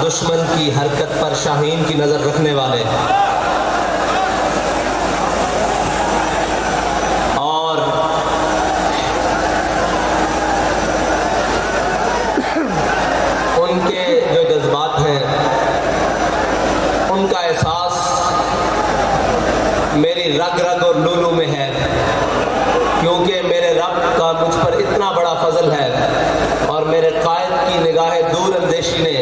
دشمن کی حرکت پر شاہین کی نظر رکھنے والے، اور ان کے جو جذبات ہیں ان کا احساس میری رگ رگ اور لولو میں ہے، کیونکہ میرے رب کا مجھ پر اتنا بڑا فضل ہے اور میرے قائد کی نگاہ دور اندیشی نے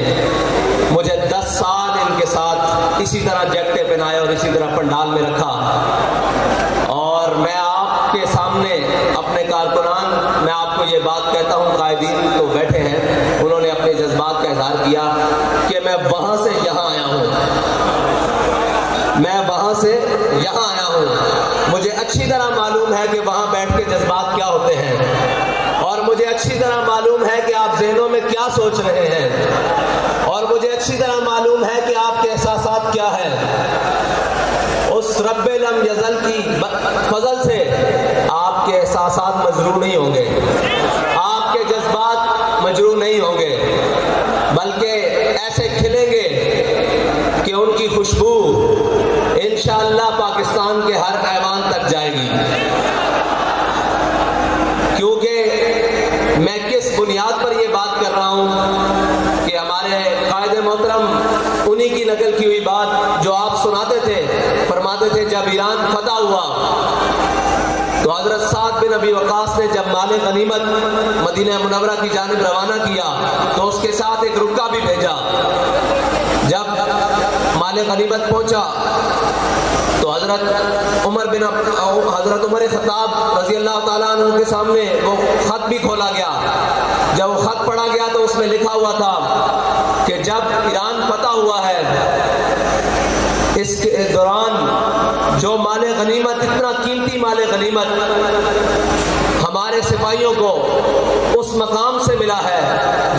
مجھے 10 سال ان کے ساتھ اسی طرح جیکٹیں پہنائے اور اسی طرح پنڈال میں رکھا۔ اور میں آپ کے سامنے اپنے کارکنان، میں آپ کو یہ بات کہتا ہوں، قائدین تو بیٹھے ہیں، انہوں نے اپنے جذبات کا اظہار کیا کہ میں وہاں سے یہاں آیا ہوں، میں وہاں سے یہاں آیا ہوں، مجھے اچھی طرح معلوم ہے کہ وہاں بیٹھ کے جذبات کیا ہوتے ہیں، اور مجھے اچھی طرح معلوم ہے کہ آپ ذہنوں میں کیا سوچ رہے ہیں، اور مجھے اچھی طرح معلوم ہے کہ آپ کے احساسات کیا ہیں۔ اس رب لم یزل کی فضل سے آپ کے احساسات مجروح نہیں ہوں گے، آپ کے جذبات مجروح نہیں ہوں گے، بلکہ ایسے کھلیں گے کہ ان کی خوشبو انشاءاللہ پاکستان کے ہر ایوان تک جائے گی۔ کیونکہ میں کس بنیاد پر یہ بات کر رہا ہوں کہ ہمارے قائد محترم انہی کی نقل کی ہوئی بات جو آپ سناتے تھے، فرماتے تھے جب ایران فتح ہوا تو حضرت سعد بن ابی وقاص نے جب مال غنیمت مدینہ منورہ کی جانب روانہ کیا تو اس کے ساتھ ایک رکا بھی بھیجا۔ جب مال غنیمت پہنچا تو حضرت عمر خطاب رضی اللہ تعالیٰ عنہ کے سامنے وہ خط بھی کھولا گیا۔ جب وہ خط پڑھا گیا تو اس میں لکھا ہوا تھا کہ جب ایران فتح ہوا ہے اس کے دوران جو مال غنیمت، اتنا قیمتی مال غنیمت ہمارے سپاہیوں کو اس مقام سے ملا ہے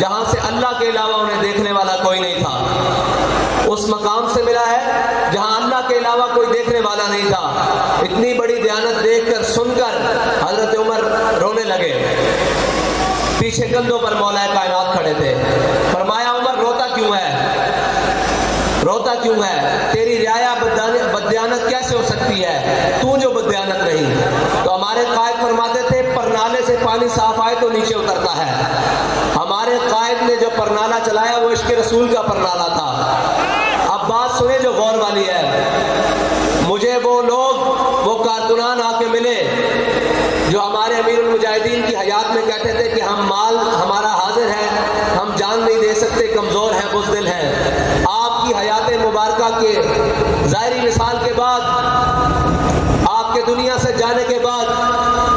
جہاں سے اللہ کے علاوہ انہیں دیکھنے والا کوئی نہیں تھا، اس مقام سے ملا ہے جہاں اللہ کے علاوہ کوئی دیکھنے والا نہیں تھا۔ اتنی بڑی دیانت دیکھ کر، سن کر حضرت عمر رونے لگے۔ پیچھے کندھوں پر مولا کائنات کھڑے تھے۔ فرمایا عمر روتا کیوں ہے، روتا کیوں ہے؟ تیری رعایا بددیانت کیسے ہو سکتی ہے، تو جو بددیانت نہیں؟ تو ہمارے قائد فرماتے تھے پرنالے سے پانی صاف آئے تو نیچے اترتا ہے۔ ہمارے قائد نے جو پرنالہ چلایا وہ عشق رسول کا پرنالہ تھا۔ اب بات سنیں جو غور والی ہے۔ مجھے وہ لوگ، وہ کارکنان آ کے ملے جو ہمارے امیر المجاہدین کی حیات میں کہتے تھے کہ ہم مال ہمارا حاضر ہے، ہم جان نہیں دے سکتے، کمزور ہیں، بزدل ہیں۔ آپ کی حیات مبارکہ کے ظاہری مثال کے بعد، آپ کے دنیا سے جانے کے بعد،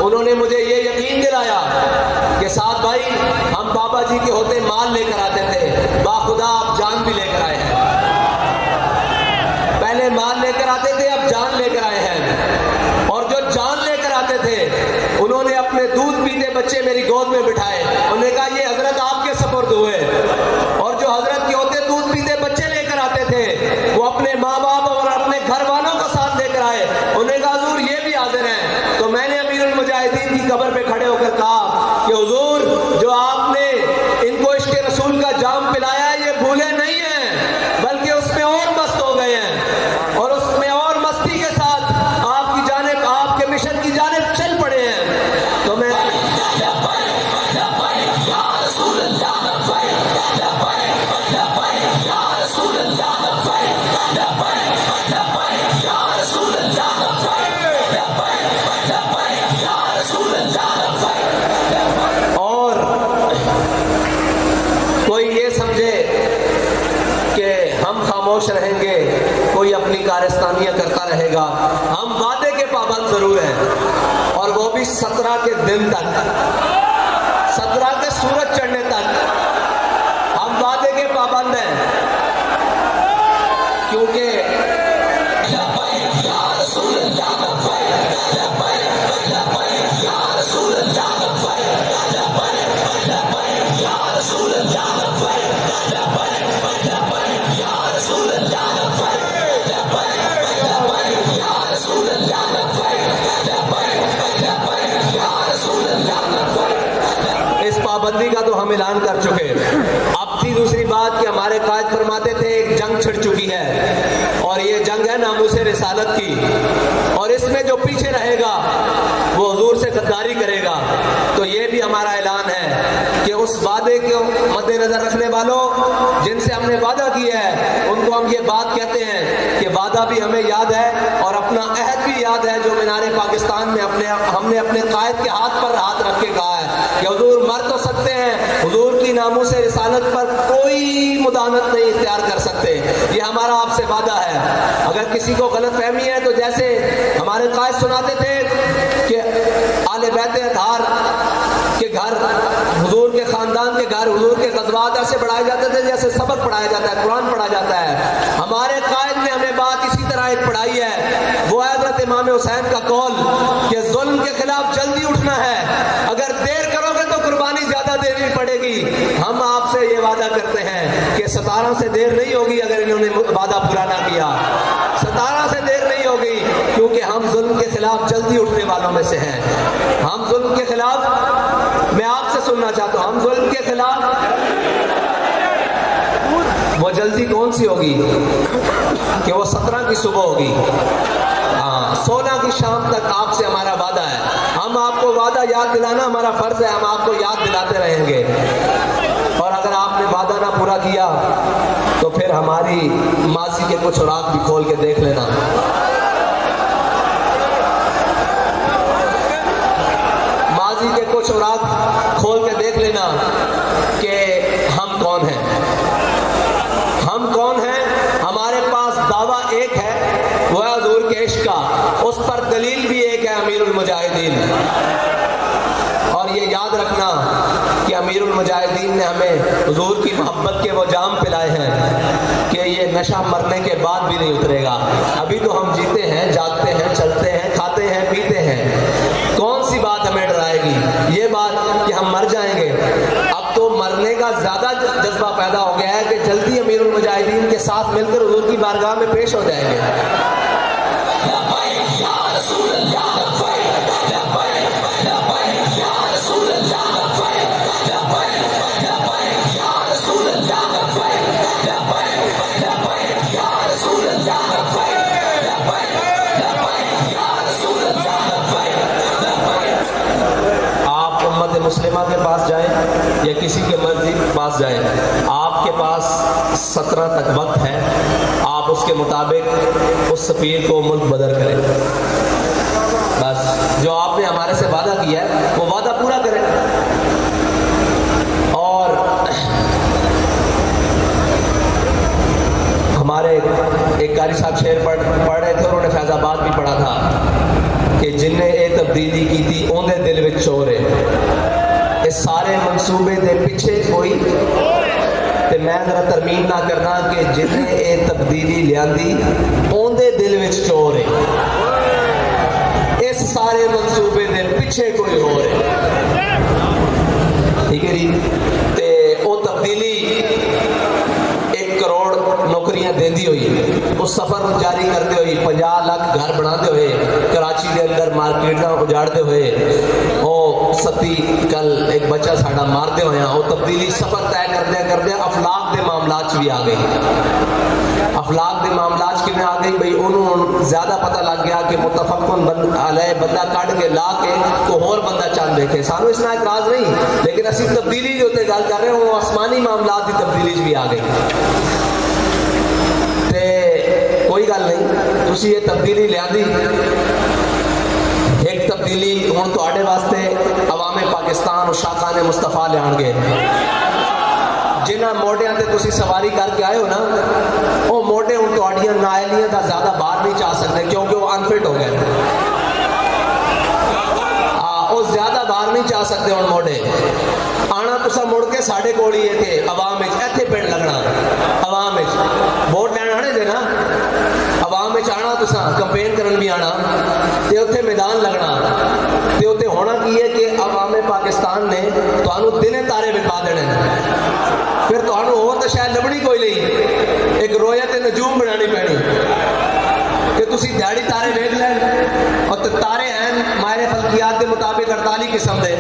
انہوں نے مجھے یہ یقین دلایا کہ سعد بھائی ہم بابا جی کے ہوتے مال لے کر آتے تھے، باخدا آپ جان بھی لے کر آئے ہیں۔ پہلے مال لے کر آتے تھے، اب جان لے کر آئے ہیں، اور جو جان لے کر آتے تھے انہوں نے اپنے دودھ پیتے بچے میری گود میں بٹھائے، انہوں نے کہا یہ حضرت آپ کے سپرد ہوئے، اور جو حضرت کے ہوتے دودھ پیتے بچے لے کر آتے تھے وہ اپنے ماں باپ اور اپنے گھر والوں کا ساتھ لے کر آئے، انہوں نے کہا حضور یہ بھی حاضر ہیں۔ تو میں نے امیر المجاہدین کی قبر پہ کھڑے ہو کر کہا کہ حضور جو آپ نے ان کو عشق رسول کا جام پلایا ہے یہ بھولے نہیں ہیں، بلکہ اس میں اور مست ہو گئے ہیں، اور اس میں اور مستی کے ساتھ آپ کی جانب، آپ کے مشن کی جانب چل پڑے ہیں۔ تو میں اور کوئی یہ سمجھے کہ ہم خاموش رہیں گے، کوئی اپنی کارستانیاں کرتا رہے گا، ہم وعدے کے پابند ضرور ہیں، اور وہ بھی 17 کے دن تک، 17 کے سورج چڑھنے تک ہم وعدے کے پابند ہیں، کیونکہ اس پابندی کا تو ہم اعلان کر چکے۔ اب تھی دوسری بات بعد کہ ہمارے قائد فرماتے تھے ایک جنگ چھڑ چکی ہے اور یہ جنگ ہے ناموس رسالت کی، اور اس میں جو پیچھے رہے گا وہ حضور سے غداری کرے گا۔ تو یہ بھی ہمارا اعلان ہے کہ اس وعدے کو مد نظر رکھنے والوں جن سے ہم نے وعدہ کیا ہے ان کو ہم یہ بات کہتے ہیں کہ وعدہ بھی ہمیں یاد ہے اور اپنا عہد بھی یاد ہے جو مینار پاکستان میں ہم نے اپنے قائد کے ہاتھ پر ہاتھ رکھ کے کہا ہے کہ حضور مر تو سکتے ہیں، حضور کی ناموس رسالت پر کوئی مداحنت نہیں اختیار کر سکتے، یہ ہمارا آپ سے وعدہ ہے۔ اگر کسی کو غلط فہمی ہے تو جیسے ہمارے قائد سناتے تھے کہ آل بیت اطہار کے گھر، حضور کے خاندان کے گھر، حضور کے غزوات ایسے پڑھائے جاتے تھے جیسے سبق پڑھایا جاتا ہے، قرآن پڑھا جاتا ہے۔ ہمارے قائد نے ہمیں بات اسی طرح ایک پڑھائی ہے، وہ ہے حضرت امام حسین کا قول کہ ظلم کے خلاف جلدی اٹھنا ہے، اگر دیر کرو گے تو قربانی زیادہ دینی پڑے گی۔ ہم آپ سے یہ وعدہ کرتے ہیں کہ 17 سے دیر نہیں ہوگی اگر انہوں نے وعدہ پورا نہ کیا، 17 سے دیر نہیں ہوگی، کیونکہ ہم ظلم کے خلاف جلدی اٹھنے والوں میں سے ہیں۔ ہم ظلم کے خلاف، میں آپ سے سننا چاہتا ہوں، ہم ظلم کے خلاف، وہ جلدی کون سی ہوگی کہ وہ 17 کی صبح ہوگی، 16 کی شام تک آپ سے ہمارا وعدہ ہے۔ ہم آپ کو وعدہ یاد دلانا ہمارا فرض ہے، ہم آپ کو یاد دلاتے رہیں گے، اور اگر آپ نے وعدہ نہ پورا کیا تو پھر ہماری ماضی کے کچھ اوراق بھی کھول کے دیکھ لینا۔ ماضی کے کچھ اوراق کھول کے دیکھ لینا کہ ہم کون ہیں، ہم کون ہیں۔ ہمارے پاس دعویٰ ایک ہے، وہ ہے حضور کے عشق کا، اس پر دلیل بھی ایک ہے، امیر المجاہدین۔ اور یہ یاد رکھنا کہ امیر المجاہدین نے ہمیں حضور کی محبت کے وہ جام پلائے ہیں کہ یہ نشہ مرنے کے بعد بھی نہیں اترے گا۔ ابھی تو ہم جیتے ہیں، جاگتے ہیں، چلتے ہیں، کھاتے ہیں، پیتے ہیں، کون سی بات ہمیں ڈرائے گی؟ یہ بات کہ ہم مر جائیں گے۔ اب تو مرنے کا زیادہ جذبہ پیدا ہو گیا ہے کہ جلدی امیر المجاہدین کے ساتھ مل کر حضور کی بارگاہ میں پیش ہو جائیں گے۔ مسلمہ کے پاس جائیں یا کسی کے مرضی کے پاس جائیں، آپ کے پاس 17 تک وقت ہے، آپ اس کے مطابق اس سفیر کو ملک بدر کریں۔ بس جو آپ نے ہمارے سے وعدہ کیا ہے وہ وعدہ پورا کریں۔ اور ہمارے ایک قاری صاحب شعر پڑھ رہے تھے، انہوں نے فیض آباد بھی پڑھا تھا کہ جن نے اے تبدیلی کی تھی اوندے دل وچ چور ہے، اس سارے منصوبے دے پیچھے کوئی، تے میں ذرا ترمیم نہ کرنا کہ جن نے اے تبدیلی لیاندی اوندے دل وچ چور ہے، اس سارے منصوبے دے پیچھے کوئی ہو رہے، ٹھیک ہے جی۔ تے او تبدیلی 1 کروڑ نوکریاں دیندی ہوئی، اس سفر کو جاری کرتے ہوئے 50 لاکھ گھر بناتے ہوئے، کراچی کے اندر مارکیٹاں اجاڑتے ہوئے، او ستی کل ایک بچہ ساڑا مارتے ہوئے ہیں، وہ تبدیلی سفر طے کردے افلاق دے معاملات بھی آ گئی۔ افلاق دے معاملات کی میں آ گئی بھئی انہوں زیادہ پتہ لگ گیا کہ متفقن علیہ بندہ کٹ کے لا کے کوئی اور بندہ چاند دیکھے، سانو اس میں اعتراض نہیں، لیکن اسی تبدیلی جو تے گل کر رہے ہیں وہ آسمانی معاملات کی تبدیلی بھی آ گئی۔ تے کوئی گل نہیں، تسی یہ تبدیلی لیاندی، ایک تبدیلی ہوں تواڈے واسطے عوام پاکستان اور شاخان مصطفیٰ لیان گے، جنہاں موڈیاں تے تسی سواری کر کے آئے ہو نا، وہ موڈے ہوں تواڈیاں نائلیاں دا زیادہ باہر نہیں چاہ سکتے کیونکہ وہ انفٹ ہو گئے، وہ زیادہ باہر نہیں چاہ سکتے ہوں موڈے۔ آنا تسا مڑ کے ساڑھے کوڑی ہے تھے عوام ایتھے پنڈ لگنا، عوام ووٹ لینا آنے دے نا، عوام آنا تسا کمپین کرن بھی آنا، تے اتنے میدان لگنا، تے اتنے ہونا کی ہے کہ عوام پاکستان نے تانوں دنے تارے بکھا دینے، پھر تانوں ہو تو شاید لبنی کوئی نہیں، ایک رویت نجوم بنانی پینی کہ تسی دیہڑی تارے ویکھ لین، اور تارے ہیں ماہر فلکیات کے مطابق 48 قسم دے،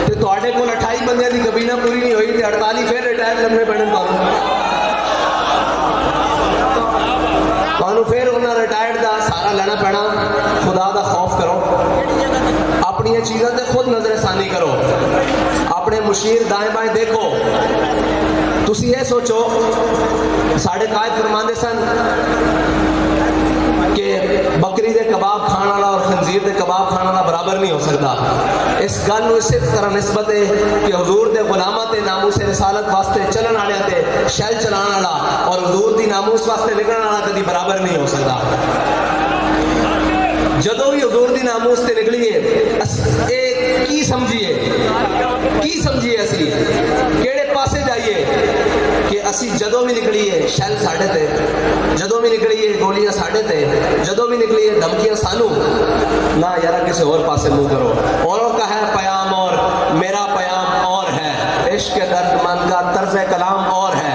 تے تواڈے کول 28 بندیاں دی کابینہ پوری نہیں ہوئی تے 48 پھر ریٹائر لمنے پڑنے تمہوں پھر انہیں ریٹائرڈ دا سارا لینا پینا. خدا دا خوف کرو, اپنی چیزوں تے خود نظر ثانی کرو, اپنے مشیر دائیں بائیں دیکھو. تسی یہ سوچو, ساڑھے قائد فرماندے سن کہ بکری دے کباب کھانا والا اور خنزیر دے کباب کھانا والا برابر نہیں ہو سکتا. اس گل نو اسی طرح نسبت ہے کہ حضور دے غلاماں تے ناموس رسالت واسطے چلن والے تے شل چلان والا اور حضور دی ناموس واسطے نکلن والا کدی برابر نہیں ہو سکتا. جدو بھی حضور دی ناموس تے نکلیے کی سمجھیے اسی کیڑے پاسے جائیے کہ اسی جدو بھی نکلیے شل ساڑھے تے, جدو بھی نکلیے گولیاں ساڑھے تے, جدو بھی نکلیے دھمکیاں سانو نہ یارا کسی اور پاسے منہ کرو. اوروں کا ہے پیام اور میرا پیام اور ہے, عشق درد مند کا طرز کلام اور ہے.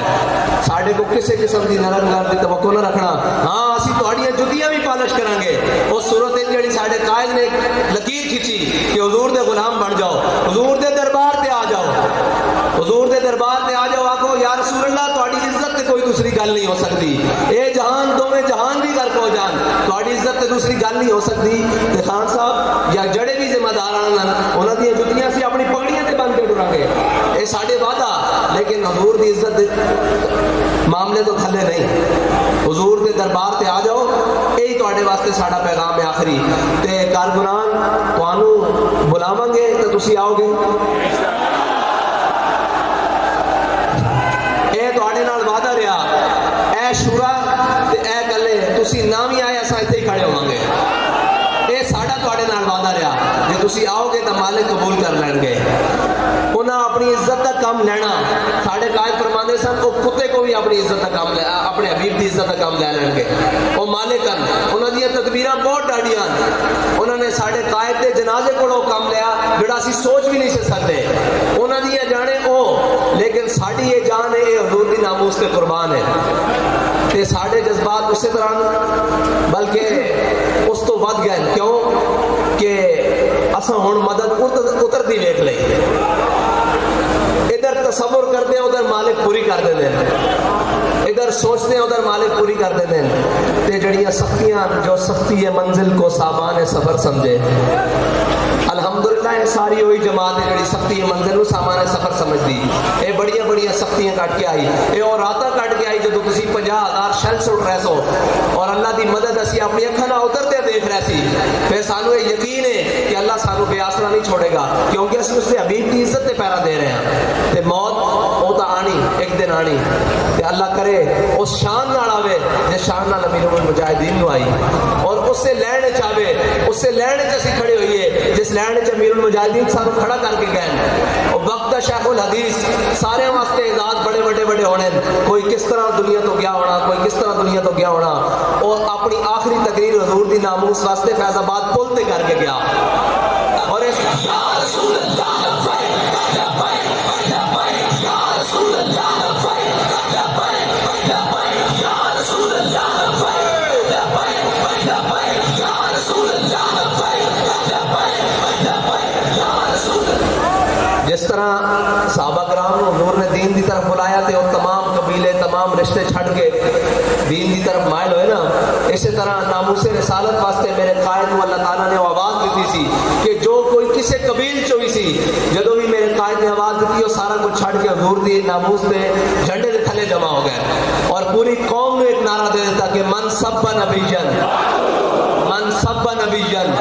ساڑھے کو کسی قسم کی نرم گرد کی توقع نہ رکھنا. ہاں اسی تہاڈیاں جتیاں بھی پالش کریں گے. اس صورت جڑی ساڑھے قائد نے لکیر کھچی کہ حضور دے غلام بن جاؤ, حضور دے دربار تے آ جاؤ, حضور دے دربار تے آ جاؤ, آکھو یا رسول اللہ تہاڈی عزت تے کوئی دوسری گل نہیں ہو سکتی. اے جہان دوویں جہان بھی غرق ہو جان, تہاڈی عزت تے دوسری گل نہیں ہو سکتی. تے خان صاحب یا جڑے بھی ذمہ دار ہیں انہاں دی جتیاں سی اپنی پگڑیاں تے بن کے ڈراں گے. اے ساڈے وعدہ, لیکن حضور دی عزت دے معاملے تو تھلے نہیں. حضور دے دربار تے آ جاؤ, یہی تہاڈے واسطے ساڈا پیغام ہے آخری. تے کارکنان تانوں بلاواں گے تے تسی آؤ گے. اے تہاڈے نال وعدہ رہا, اے شورا تے اے گلے تسی نہ بھی آئے اساں ایتھے ہی کھڑے ہوواں گے. اے ساڈا تہاڈے نال وعدہ رہا, جے تسی آؤ گے تے مالک قبول کر لین گے. انہاں اپنی عزت کا کام لینا. ساڑھے قائد فرماندے سن وہ کتے کو بھی اپنی عزت کا کام لے, اپنے حبیب دی عزت کا کام لے لین گے. وہ مالکن انہاں دی تدبیراں بہت ڈاڈیاں, انہوں نے ساڑھے قائد دے جنازے کو کام لیا جڑا اسی سوچ بھی نہیں سکتے. انہاں دی جانے او, لیکن ساڑھی یہ جان ہے یہ حضور دی ناموس تے قربان ہے. تے ساڑھے جذبات اسی طرح بلکہ اس تو ود گئے. کیوں کہ اساں ہن مدد اتر دی ویکھ لئی. ادھر تصور کرتے ہیں ادھر مالک پوری کر دے دیں, ادھر سوچتے ہیں ادھر مالک پوری کر دے دیں. تے جڑیاں سختیاں جو سختی ہے منزل کو سامان سفر سمجھے. الحمدللہ یہ ساری ہوئی جماعت ہے جڑی سختی ہے منزل کو سامان سفر سمجھ دی. اے بڑیاں بڑیاں سختیاں کٹ کے آئی, اے اور راتاں کٹ کے آئی جدو تسی 50,000 شل سٹ رہے سو اور اللہ دی مدد اسی اپنی اکھاں نال اترتے دیکھ رہے سی. پھر سانو یہ یقین ہے کہ اللہ سانو بے آسرا نہیں چھوڑے گا, کیونکہ اسی اس سے حبیب کی عزت تے پیرا دے رہے ہیں. تے موت او تا آنی, ایک دن آنی. تے اللہ کرے اس شان نال آوے جس شان نال امیر المجاہدین نو آئی, اور اس سے لینے چاہے, اس سے لینے چ کھڑے ہوئیے جس لینے چ امیر المجاہدین سانو کھڑا کر کے گئے. اور وقت شیخ الحدیث سارے واسطے اعزاز بڑے بڑے ہونے. کوئی کس طرح دنیا تو گیا ہونا, کوئی کس طرح دنیا تو گیا ہونا, اور اپنی آخری تقریر حضور دی ناموس واسطے فیض آباد پل تے کر کے گیا. اور اس جس طرح صحابہ کرام کو حضور نے دین دی طرف بلایا تھے اور تمام قبیلے تمام رشتے چھڑ کے دین دی طرف مائل ہوئے نا, اسی طرح ناموس رسالت واسطے میرے قائد کو اللہ تعالیٰ نے آواز دیتی سی کہ جو کوئی کسی قبیل چوئی سی, جدو بھی میرے قائد نے آواز دیتی وہ سارا کچھ چھڑ کے حضور دی ناموس دے جھنڈے دے تھلے جمع ہو گئے. اور پوری قوم نے ایک نعرہ دے دیتا کہ من سب نبیجن, من سب نبیجن,